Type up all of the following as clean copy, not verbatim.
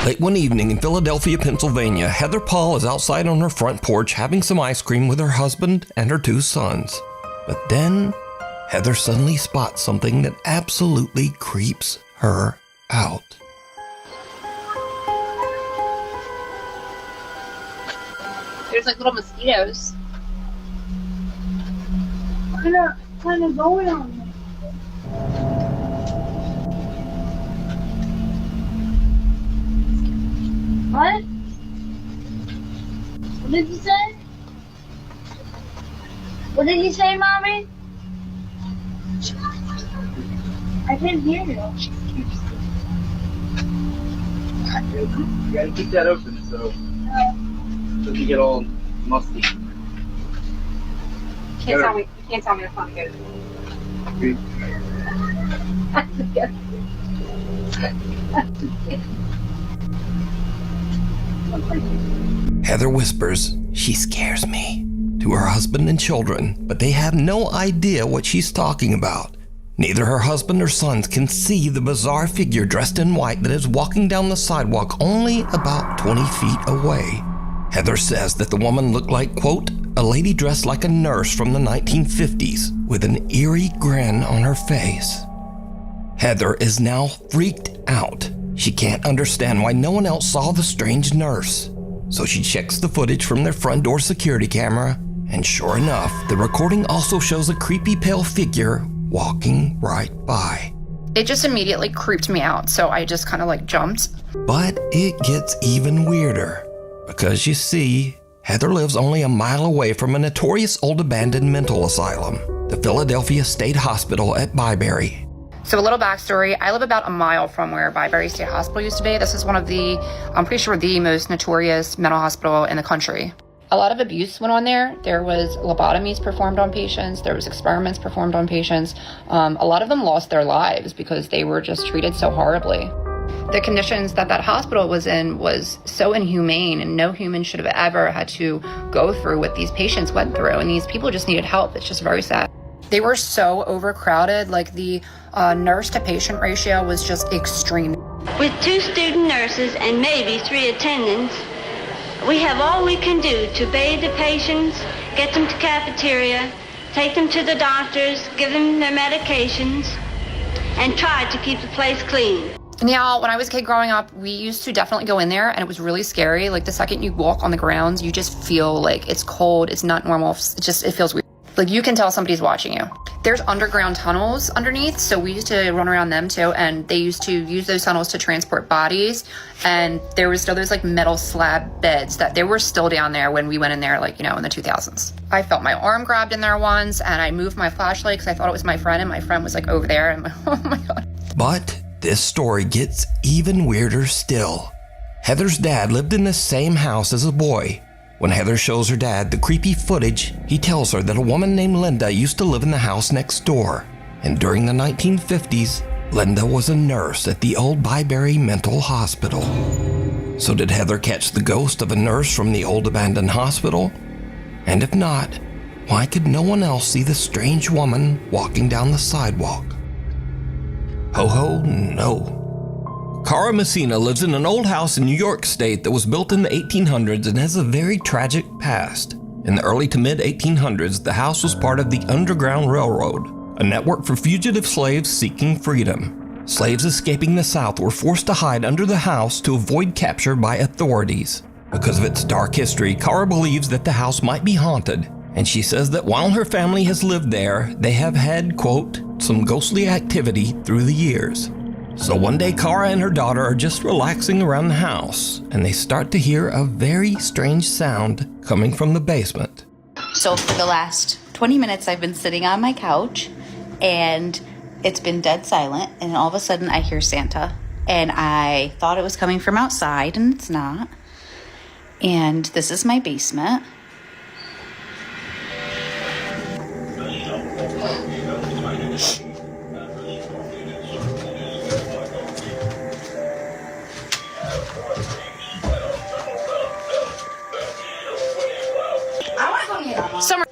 Late one evening in Philadelphia, Pennsylvania, Heather Paul is outside on her front porch having some ice cream with her husband and her 2 sons. But then, Heather suddenly spots something that absolutely creeps her out. There's like little mosquitoes. What kind of going on there? What? What did you say? What did you say, Mommy? I can't hear you. You gotta keep that open so it doesn't get all musty. You can't tell me it's not good. Heather whispers, "She scares me," to her husband and children, but they have no idea what she's talking about. Neither her husband or sons can see the bizarre figure dressed in white that is walking down the sidewalk only about 20 feet away. Heather says that the woman looked like, quote, a lady dressed like a nurse from the 1950s with an eerie grin on her face. Heather is now freaked out. She can't understand why no one else saw the strange nurse. So she checks the footage from their front door security camera, and sure enough, the recording also shows a creepy pale figure walking right by. It just immediately creeped me out, so I just kind of like jumped. But it gets even weirder, because you see, Heather lives only a mile away from a notorious old abandoned mental asylum, the Philadelphia State Hospital at Byberry. So a little backstory, I live about a mile from where Byberry State Hospital used to be. This is one of the, I'm pretty sure, the most notorious mental hospital in the country. A lot of abuse went on there. There was lobotomies performed on patients. There was experiments performed on patients. A lot of them lost their lives because they were just treated so horribly. The conditions that hospital was in was so inhumane, and no human should have ever had to go through what these patients went through. And these people just needed help. It's just very sad. They were so overcrowded, like the nurse to patient ratio was just extreme. With 2 student nurses and maybe 3 attendants, we have all we can do to bathe the patients, get them to cafeteria, take them to the doctors, give them their medications, and try to keep the place clean. Now, when I was a kid growing up, we used to definitely go in there, and it was really scary. Like the second you walk on the grounds, you just feel like it's cold, it's not normal, it feels weird. Like you can tell somebody's watching you. There's underground tunnels underneath, so we used to run around them too, and they used to use those tunnels to transport bodies, and there was still those like metal slab beds that they were still down there when we went in there, like, you know, in the 2000s. I felt my arm grabbed in there once, and I moved my flashlight because I thought it was my friend, and my friend was like over there, and oh my God. But this story gets even weirder still. Heather's dad lived in the same house as a boy. When Heather shows her dad the creepy footage, he tells her that a woman named Linda used to live in the house next door. And during the 1950s, Linda was a nurse at the old Byberry Mental Hospital. So did Heather catch the ghost of a nurse from the old abandoned hospital? And if not, why could no one else see the strange woman walking down the sidewalk? Ho ho, no. Cara Messina lives in an old house in New York State that was built in the 1800s and has a very tragic past. In the early to mid 1800s, the house was part of the Underground Railroad, a network for fugitive slaves seeking freedom. Slaves escaping the South were forced to hide under the house to avoid capture by authorities. Because of its dark history, Cara believes that the house might be haunted, and she says that while her family has lived there, they have had, quote, some ghostly activity through the years. So one day, Cara and her daughter are just relaxing around the house, and they start to hear a very strange sound coming from the basement. So for the last 20 minutes, I've been sitting on my couch, and it's been dead silent, and all of a sudden I hear Santa, and I thought it was coming from outside, and it's not. And this is my basement. Summer.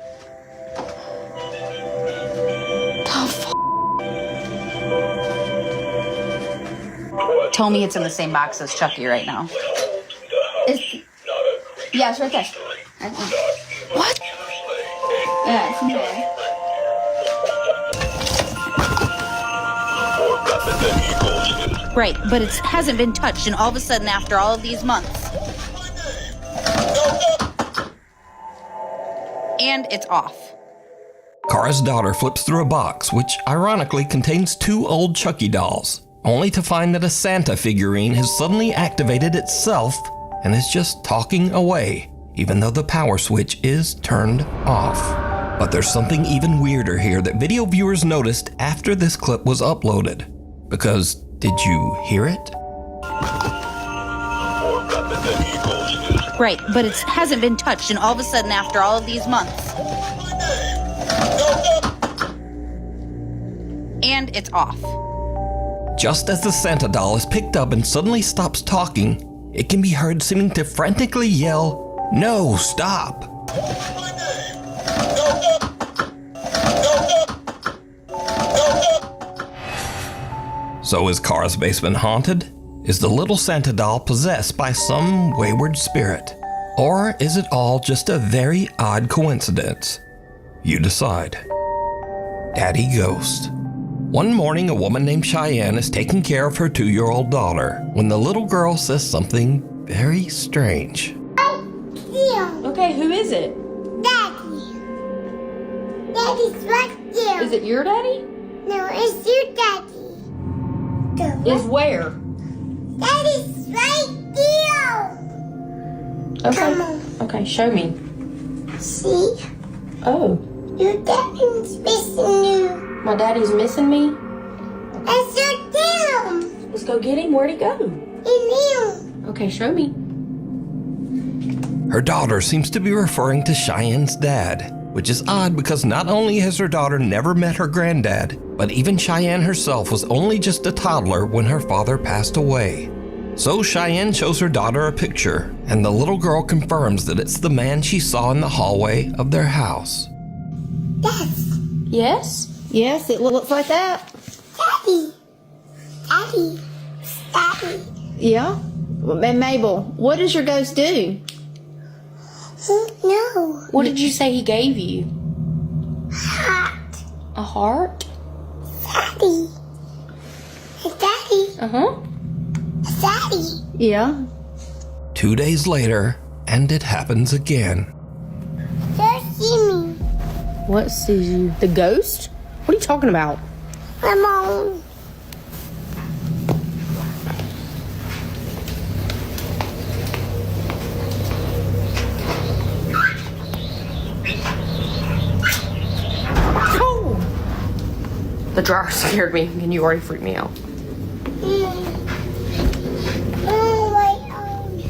Tell me it's in the same box as Chucky right now. Yeah, it's right there. What? Yeah, it's in there. Right, but it hasn't been touched, and all of a sudden, after all of these months. And it's off. Kara's daughter flips through a box, which ironically contains 2 old Chucky dolls, only to find that a Santa figurine has suddenly activated itself and is just talking away, even though the power switch is turned off. But there's something even weirder here that video viewers noticed after this clip was uploaded. Because, did you hear it? Right, but it hasn't been touched, and all of a sudden, after all of these months. And it's off. Just as the Santa doll is picked up and suddenly stops talking, it can be heard seeming to frantically yell, "No, stop!" So is Kara's basement haunted? Is the little Santa doll possessed by some wayward spirit? Or is it all just a very odd coincidence? You decide. Daddy Ghost. One morning, a woman named Cheyenne is taking care of her 2-year-old daughter when the little girl says something very strange. Okay, who is it? Daddy. Daddy's right there. Is it your daddy? No, it's your daddy. Is where? Daddy's right there. Okay. Come on. Okay, show me. See? Oh, Your daddy's missing you. my daddy's missing me? That's your tail. Let's go get him. Where'd he go? In you. Okay, show me. Her daughter seems to be referring to Cheyenne's dad, which is odd because not only has her daughter never met her granddad, but even Cheyenne herself was only just a toddler when her father passed away. So Cheyenne shows her daughter a picture, and the little girl confirms that it's the man she saw in the hallway of their house. Yes? Yes, it looks like that. Daddy. Daddy. Daddy. Yeah? And Mabel, what does your ghost do? No. What did you say he gave you? Heart. A heart? Daddy. Daddy. Uh-huh. Daddy. Yeah. 2 days later, and it happens again. Just see me. What sees you? The ghost? What are you talking about? Ramon. Oh! The dryer scared me, and you already freaked me out. Oh, my own.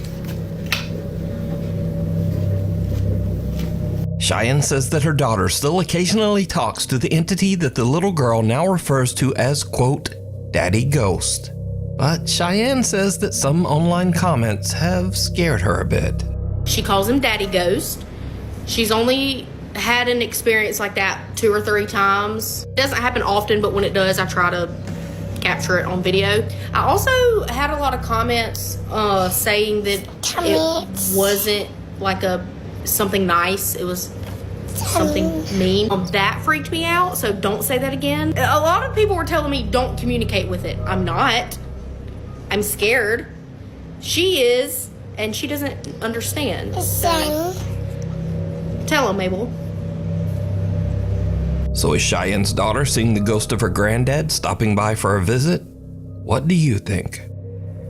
Cheyenne says that her daughter still occasionally talks to the entity that the little girl now refers to as, quote, Daddy Ghost. But Cheyenne says that some online comments have scared her a bit. She calls him Daddy Ghost. She's only had an experience like that 2 or 3 times. It doesn't happen often, but when it does, I try to capture it on video. I also had a lot of comments saying that it wasn't like something nice. It was something mean. That freaked me out, so don't say that again. A lot of people were telling me don't communicate with it. I'm not. I'm scared. She is, and she doesn't understand. So, tell him, Mabel. So is Cheyenne's daughter seeing the ghost of her granddad stopping by for a visit? What do you think?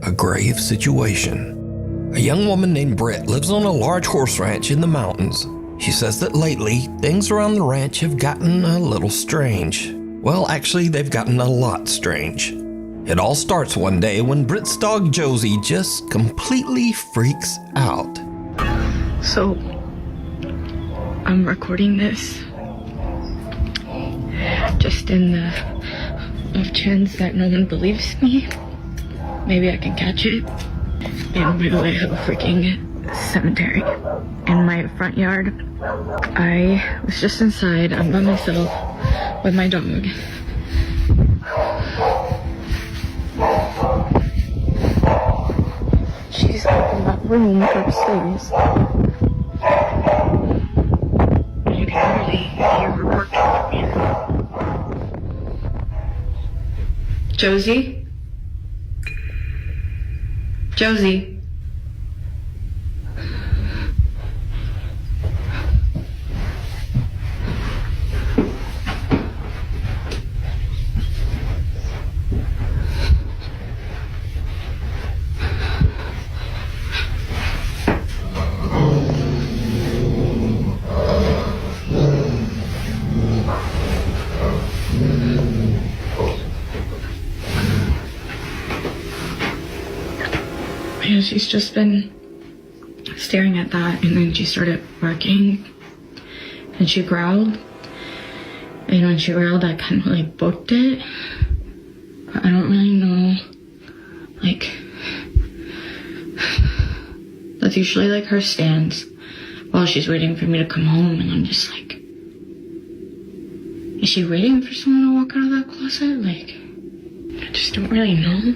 A grave situation. A young woman named Britt lives on a large horse ranch in the mountains. She says that lately, things around the ranch have gotten a little strange. Well, actually, they've gotten a lot strange. It all starts one day when Britt's dog Josie just completely freaks out. So, I'm recording this just in the off chance that no one believes me. Maybe I can catch it. And by the way, I have a freaking cemetery in my front yard. I was just inside. I'm by myself with my dog. room upstairs. You can literally hear her working from here. Josie? Josie? Yeah, she's just been staring at that, and then she started barking, and she growled, and when she growled, I kind of like booked it, but I don't really know, like, that's usually like her stance while she's waiting for me to come home, and I'm just like, is she waiting for someone to walk out of that closet? Like, I just don't really know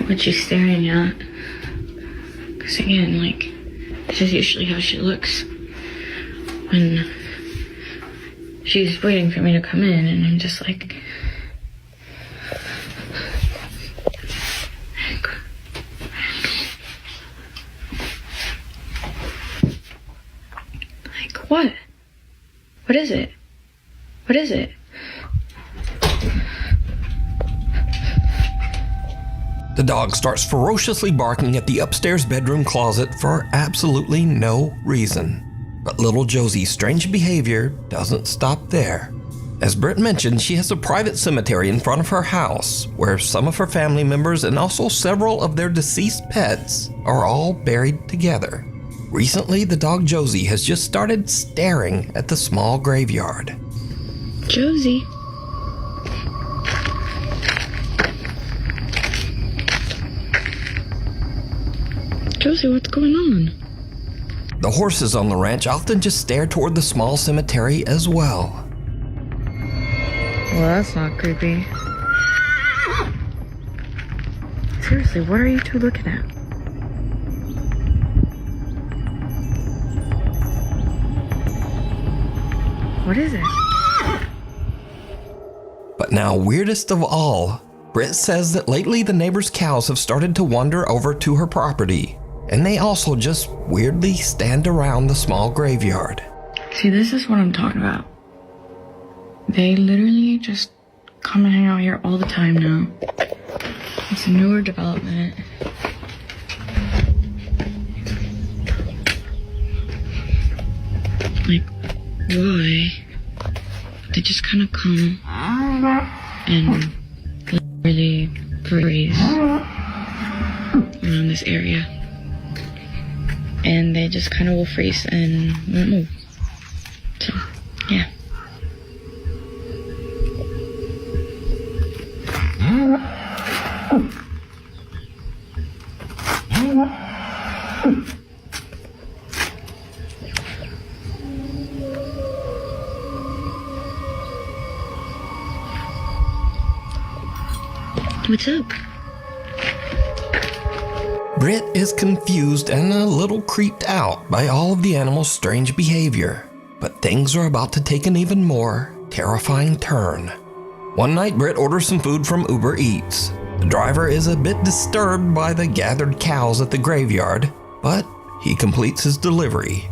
what she's staring at. Because again, like, this is usually how she looks when she's waiting for me to come in, and I'm just like, what? What is it? What is it? The dog starts ferociously barking at the upstairs bedroom closet for absolutely no reason. But little Josie's strange behavior doesn't stop there. As Britt mentioned, she has a private cemetery in front of her house where some of her family members and also several of their deceased pets are all buried together. Recently, the dog Josie has just started staring at the small graveyard. Josie? Josie, what's going on? The horses on the ranch often just stare toward the small cemetery as well. Well, that's not creepy. Seriously, what are you two looking at? What is it? But now, weirdest of all, Britt says that lately the neighbors' cows have started to wander over to her property, and they also just weirdly stand around the small graveyard. See, this is what I'm talking about. They literally just come and hang out here all the time now. It's a newer development. Like, why? They just kind of come and literally freeze around this area. And they just kind of will freeze and won't move. So, yeah. What's up? Britt is confused and a little creeped out by all of the animals' strange behavior, but things are about to take an even more terrifying turn. One night, Britt orders some food from Uber Eats. The driver is a bit disturbed by the gathered cows at the graveyard, but he completes his delivery.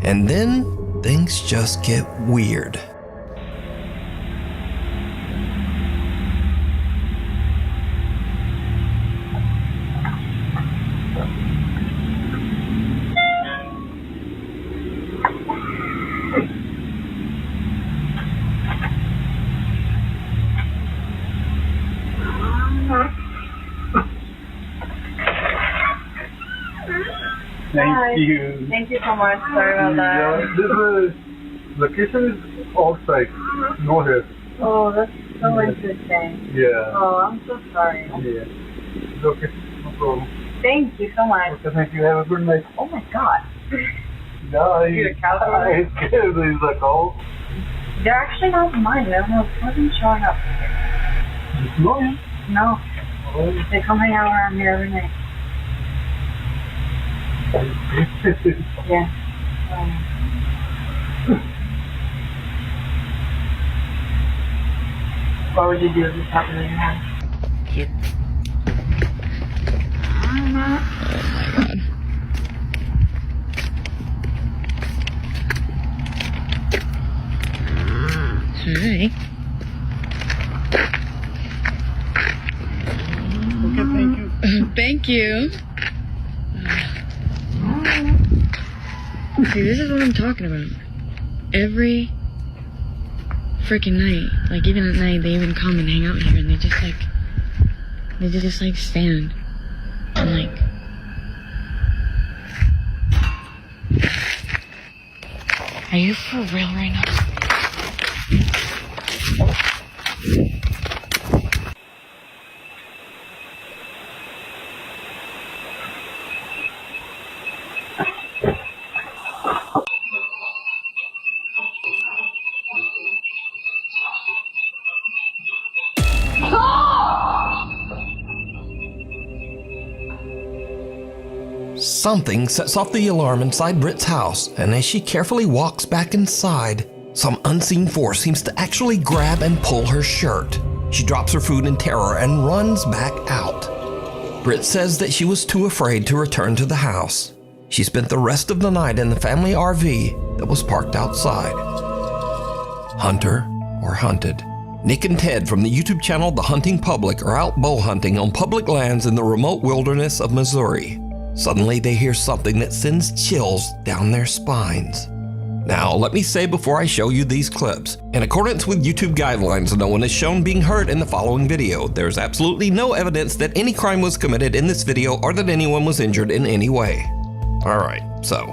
And then things just get weird. Thank you. Thank you so much. Sorry about that. This location is outside, no here. Oh, that's so interesting. Yeah. Oh, I'm so sorry. Yeah. It's okay, no problem. Thank you so much. Okay, thank you. Have a good night. Oh my god. Yeah, You're a cow? it's scared. He's like, oh. They're actually not mine. I don't know. It wasn't showing up. You know him? No. Oh. They come hang out around here every night. Yeah. What would you do if this happened in your house? Kid. Oh my god. Hi. Okay, thank you. Thank you. See, this is what I'm talking about. Every freaking night, like even at night, they even come and hang out here, and they just like stand and like. Are you for real right now? Something sets off the alarm inside Britt's house, and as she carefully walks back inside, some unseen force seems to actually grab and pull her shirt. She drops her food in terror and runs back out. Britt says that she was too afraid to return to the house. She spent the rest of the night in the family RV that was parked outside. Hunter or hunted. Nick and Ted from the YouTube channel The Hunting Public are out bow hunting on public lands in the remote wilderness of Missouri. Suddenly they hear something that sends chills down their spines. Now, let me say before I show you these clips, in accordance with YouTube guidelines, no one is shown being hurt in the following video. There's absolutely no evidence that any crime was committed in this video or that anyone was injured in any way. Alright, so,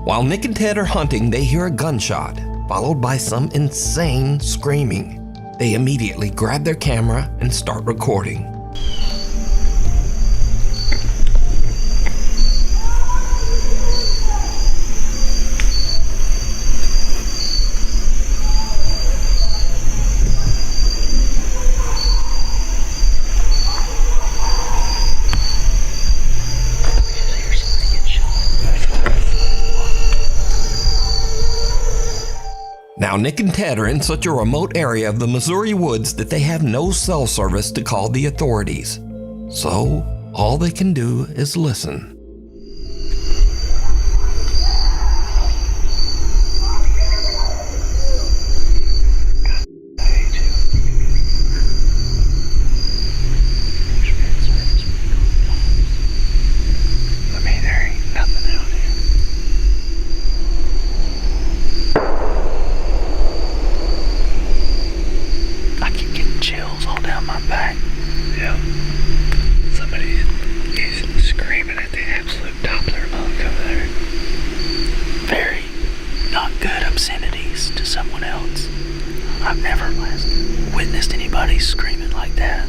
while Nick and Ted are hunting, they hear a gunshot, followed by some insane screaming. They immediately grab their camera and start recording. Now, Nick and Ted are in such a remote area of the Missouri woods that they have no cell service to call the authorities. So, all they can do is listen. I've never witnessed anybody screaming like that.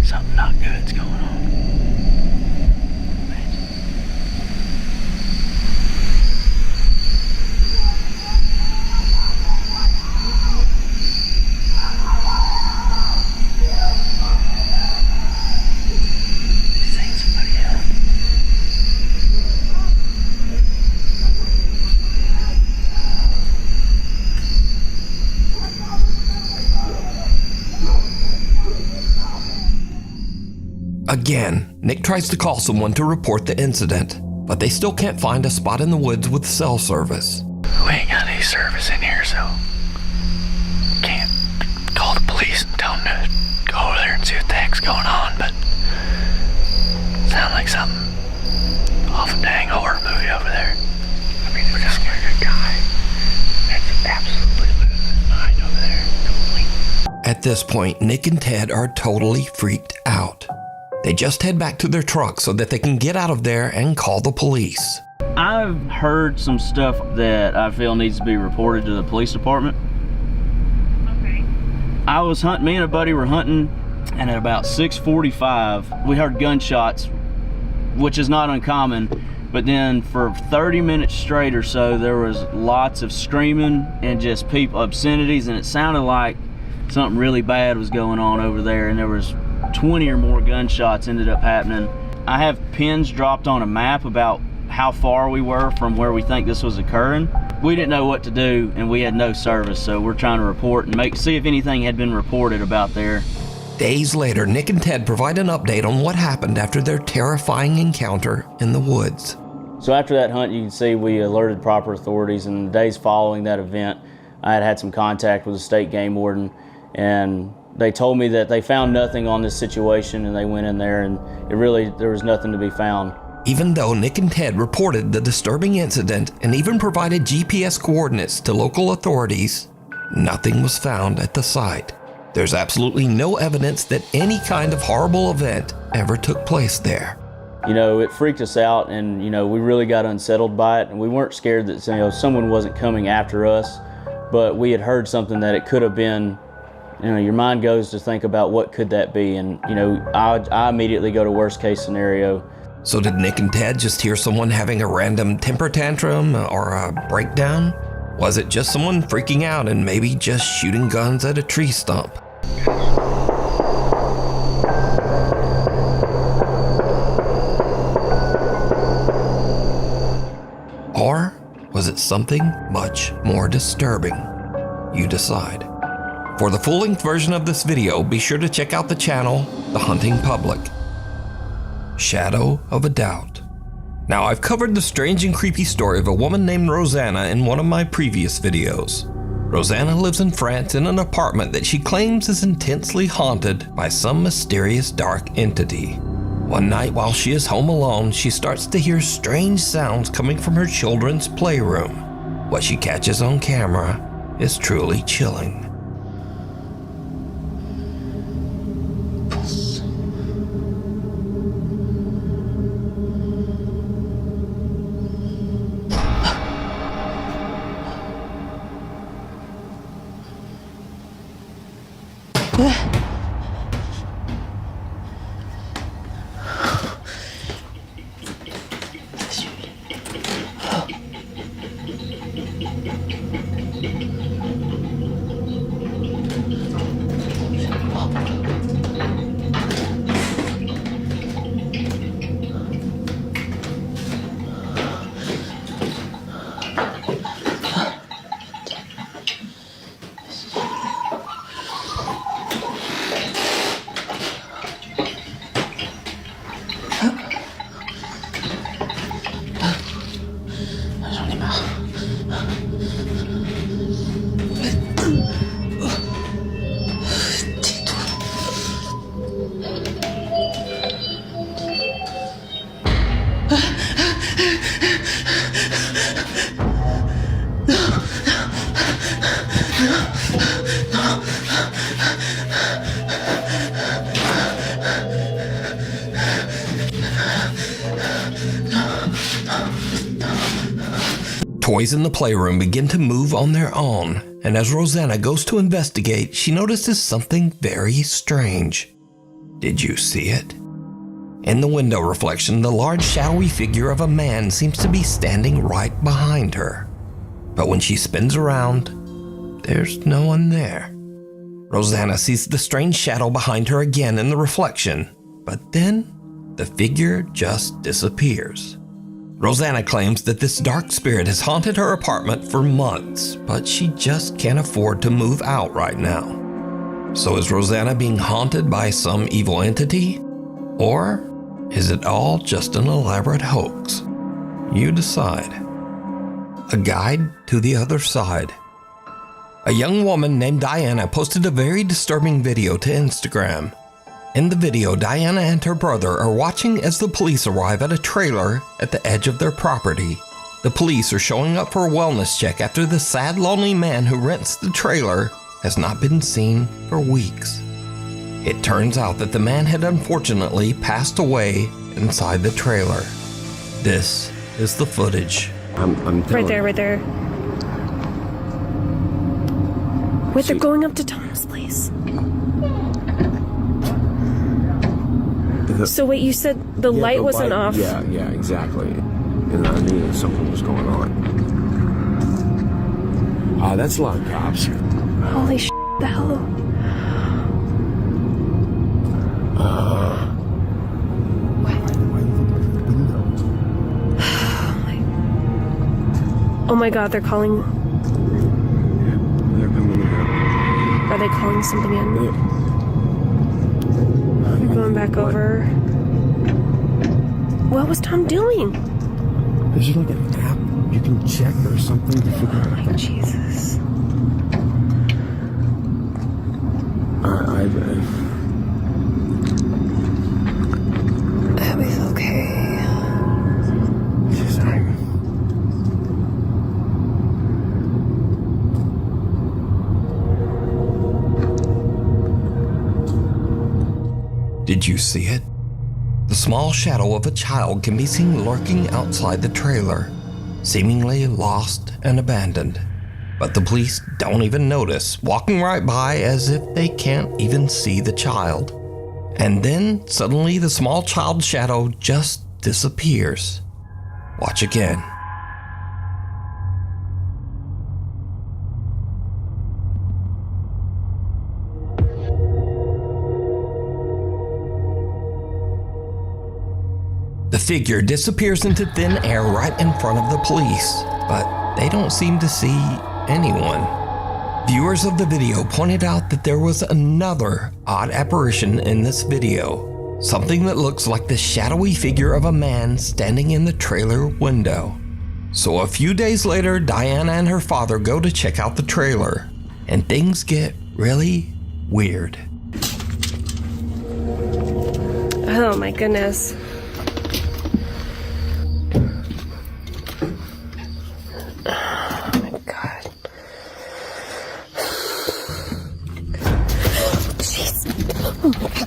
Something not good's going on. Again, Nick tries to call someone to report the incident, but they still can't find a spot in the woods with cell service. We ain't got any service in here, so can't call the police and tell them to go over there and see what the heck's going on, but sound like something off a dang horror movie over there. I mean, it sounds like a guy that's absolutely losing his mind over there. Totally. At this point, Nick and Ted are totally freaked out. They just head back to their truck so that they can get out of there and call the police. I've heard some stuff that I feel needs to be reported to the police department. I was hunting, me and a buddy were hunting, and at about 6:45, we heard gunshots, which is not uncommon. But then for 30 minutes straight or so, there was lots of screaming and just people, obscenities, and it sounded like something really bad was going on over there, and there was 20 or more gunshots ended up happening. I have pins dropped on a map about how far we were from where we think this was occurring. We didn't know what to do, and we had no service, so we're trying to report and see if anything had been reported about there. Days later, Nick and Ted provide an update on what happened after their terrifying encounter in the woods. So after that hunt, you can see we alerted proper authorities, and the days following that event, I had some contact with the state game warden, and they told me that they found nothing on this situation, and they went in there, and there was nothing to be found. Even though Nick and Ted reported the disturbing incident and even provided GPS coordinates to local authorities, nothing was found at the site. There's absolutely no evidence that any kind of horrible event ever took place there. You know, it freaked us out, and you know, we really got unsettled by it, and we weren't scared that someone wasn't coming after us, but we had heard something that it could have been. You know, your mind goes to think about what could that be, and you know, I immediately go to worst case scenario. So did Nick and Ted just hear someone having a random temper tantrum or a breakdown? Was it just someone freaking out and maybe just shooting guns at a tree stump? Or was it something much more disturbing? You decide. For the full-length version of this video, be sure to check out the channel, The Hunting Public. Shadow of a Doubt. Now, I've covered the strange and creepy story of a woman named Rosanna in one of my previous videos. Rosanna lives in France in an apartment that she claims is intensely haunted by some mysterious dark entity. One night while she is home alone, she starts to hear strange sounds coming from her children's playroom. What she catches on camera is truly chilling. Toys in the playroom begin to move on their own, and as Rosanna goes to investigate, she notices something very strange. Did you see it? In the window reflection, the large shadowy figure of a man seems to be standing right behind her. But when she spins around, there's no one there. Rosanna sees the strange shadow behind her again in the reflection, but then the figure just disappears. Rosanna claims that this dark spirit has haunted her apartment for months, but she just can't afford to move out right now. So is Rosanna being haunted by some evil entity? Or is it all just an elaborate hoax? You decide. A guide to the other side. A young woman named Diana posted a very disturbing video to Instagram. In the video, Diana and her brother are watching as the police arrive at a trailer at the edge of their property. The police are showing up for a wellness check after the sad, lonely man who rents the trailer has not been seen for weeks. It turns out that the man had unfortunately passed away inside the trailer. This is the footage. Right there. Wait, they're going up to Tom's place. So wait, you said the light wasn't off? Yeah, exactly. And I knew that something was going on. That's a lot of cops. Holy shit, the hell? Oh my god, they're calling. They're coming in. Are they calling something in? Yeah. They're going back over. What was Tom doing? Is there like an app you can check or something to figure out? Oh, Jesus. Abby's okay. Did you see it? The small shadow of a child can be seen lurking outside the trailer, seemingly lost and abandoned. But the police don't even notice, walking right by as if they can't even see the child. And then suddenly the small child's shadow just disappears. Watch again. The figure disappears into thin air right in front of the police, but they don't seem to see anyone. Viewers of the video pointed out that there was another odd apparition in this video, something that looks like the shadowy figure of a man standing in the trailer window. So a few days later, Diana and her father go to check out the trailer, and things get really weird. Oh my goodness.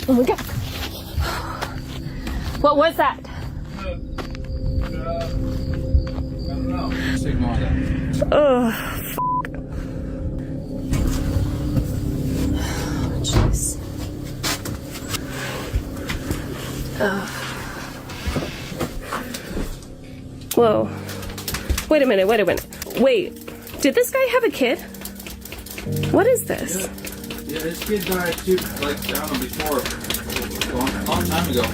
Oh my god. What was that? Oh, jeez. Whoa. Wait a minute. Wait, did this guy have a kid? What is this? Yeah, this kid died too, like, I don't know, before, a long time ago.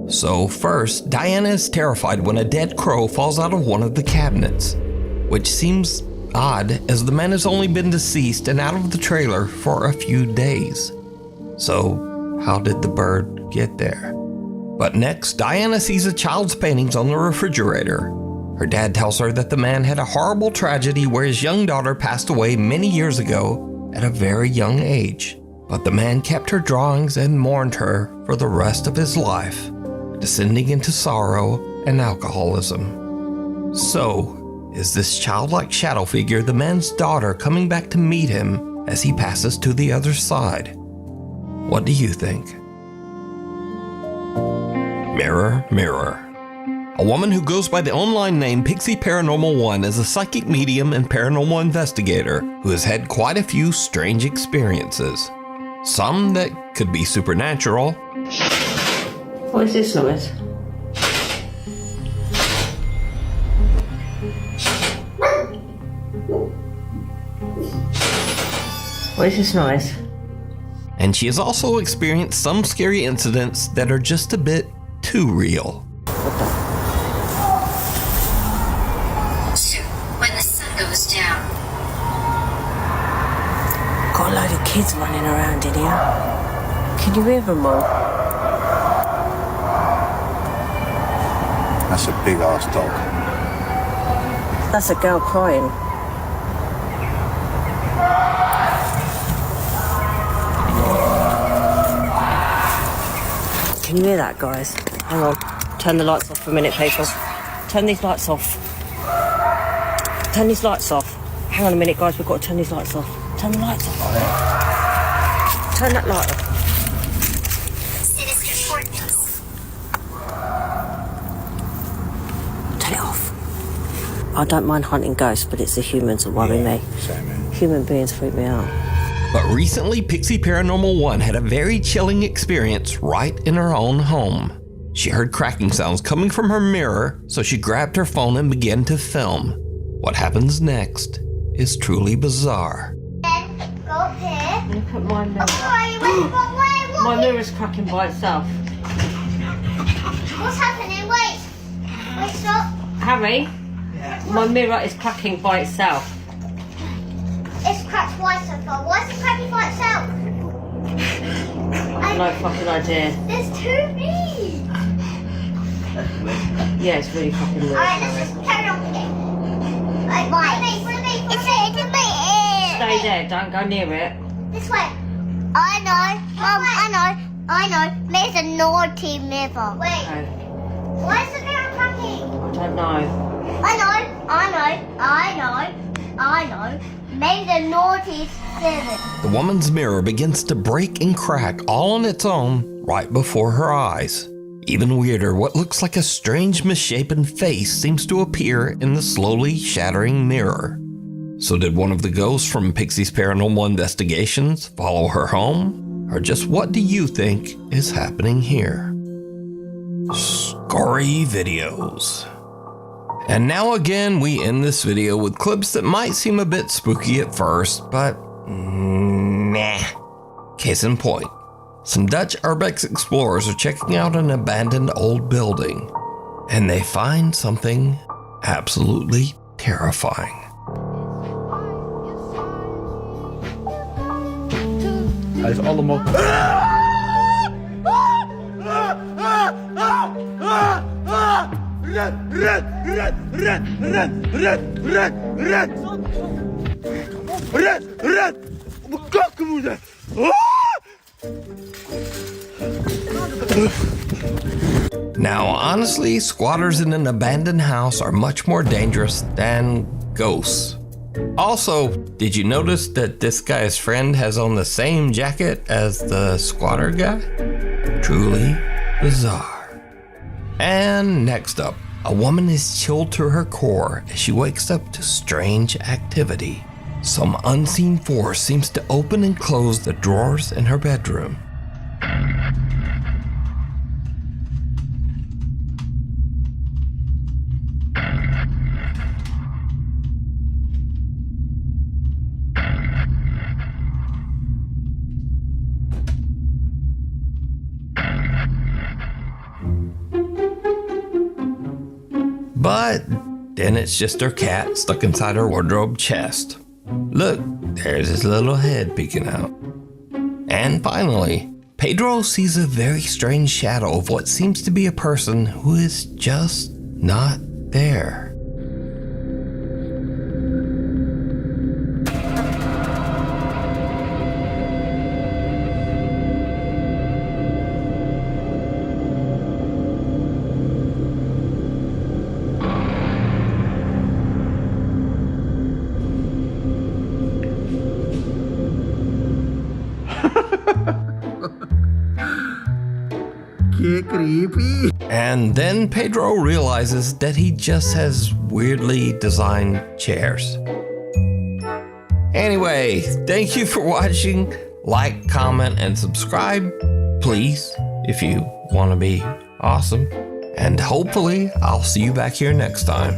So first, Diana is terrified when a dead crow falls out of one of the cabinets, which seems odd as the man has only been deceased and out of the trailer for a few days. So how did the bird get there? But next, Diana sees a child's paintings on the refrigerator. Her dad tells her that the man had a horrible tragedy where his young daughter passed away many years ago at a very young age. But the man kept her drawings and mourned her for the rest of his life, descending into sorrow and alcoholism. So, is this childlike shadow figure the man's daughter coming back to meet him as he passes to the other side? What do you think? Mirror, mirror. A woman who goes by the online name Pixie Paranormal 1 is a psychic medium and paranormal investigator who has had quite a few strange experiences. Some that could be supernatural. What is this noise? What is this noise? And she has also experienced some scary incidents that are just a bit too real. When the sun goes down. Got a load of kids running around in here. Can you hear them all? That's a big ass dog. That's a girl crying. Can you hear that, guys? Hang on. Turn the lights off for a minute, people. Turn these lights off. Turn these lights off. Hang on a minute, guys. We've got to turn these lights off. Turn the lights off. Turn that light off. Sinister shortness. Turn it off. I don't mind hunting ghosts, but it's the humans that worry me. Human beings freak me out. But recently, Pixie Paranormal 1 had a very chilling experience right in her own home. She heard cracking sounds coming from her mirror, so she grabbed her phone and began to film. What happens next is truly bizarre. Go up here. Look at my mirror. Wait, My mirror's cracking by itself. what's happening? Wait, stop. Harry, my mirror is cracking by itself. It's cracked twice so far. Why is it cracking by itself? No fucking idea. There's too big. Yeah, it's really fucking weird. Alright, let's just carry on with it. Right. It's a bit. Stay there, don't go near it. This way. I know. Mum, I know. There's a naughty mirror. Wait. Okay. Why is the mirror cracking? I don't know. I know. Maybe the naughty seven. The woman's mirror begins to break and crack all on its own right before her eyes. Even weirder, what looks like a strange misshapen face seems to appear in the slowly shattering mirror. So did one of the ghosts from Pixie's Paranormal Investigations follow her home? Or just what do you think is happening here? Scary videos. And now again, we end this video with clips that might seem a bit spooky at first, but nah. Case in point, some Dutch urbex explorers are checking out an abandoned old building, and they find something absolutely terrifying. Hij is allemaal... Red! Mijn kakkenmoeder! Now, honestly, squatters in an abandoned house are much more dangerous than ghosts. Also, did you notice that this guy's friend has on the same jacket as the squatter guy? Truly bizarre. And next up, a woman is chilled to her core as she wakes up to strange activity. Some unseen force seems to open and close the drawers in her bedroom. But then it's just her cat stuck inside her wardrobe chest. Look, there's his little head peeking out. And finally, Pedro sees a very strange shadow of what seems to be a person who is just not there. Get creepy. And then Pedro realizes that he just has weirdly designed chairs. Anyway, thank you for watching. Like, comment, and subscribe, please, if you want to be awesome. And hopefully, I'll see you back here next time.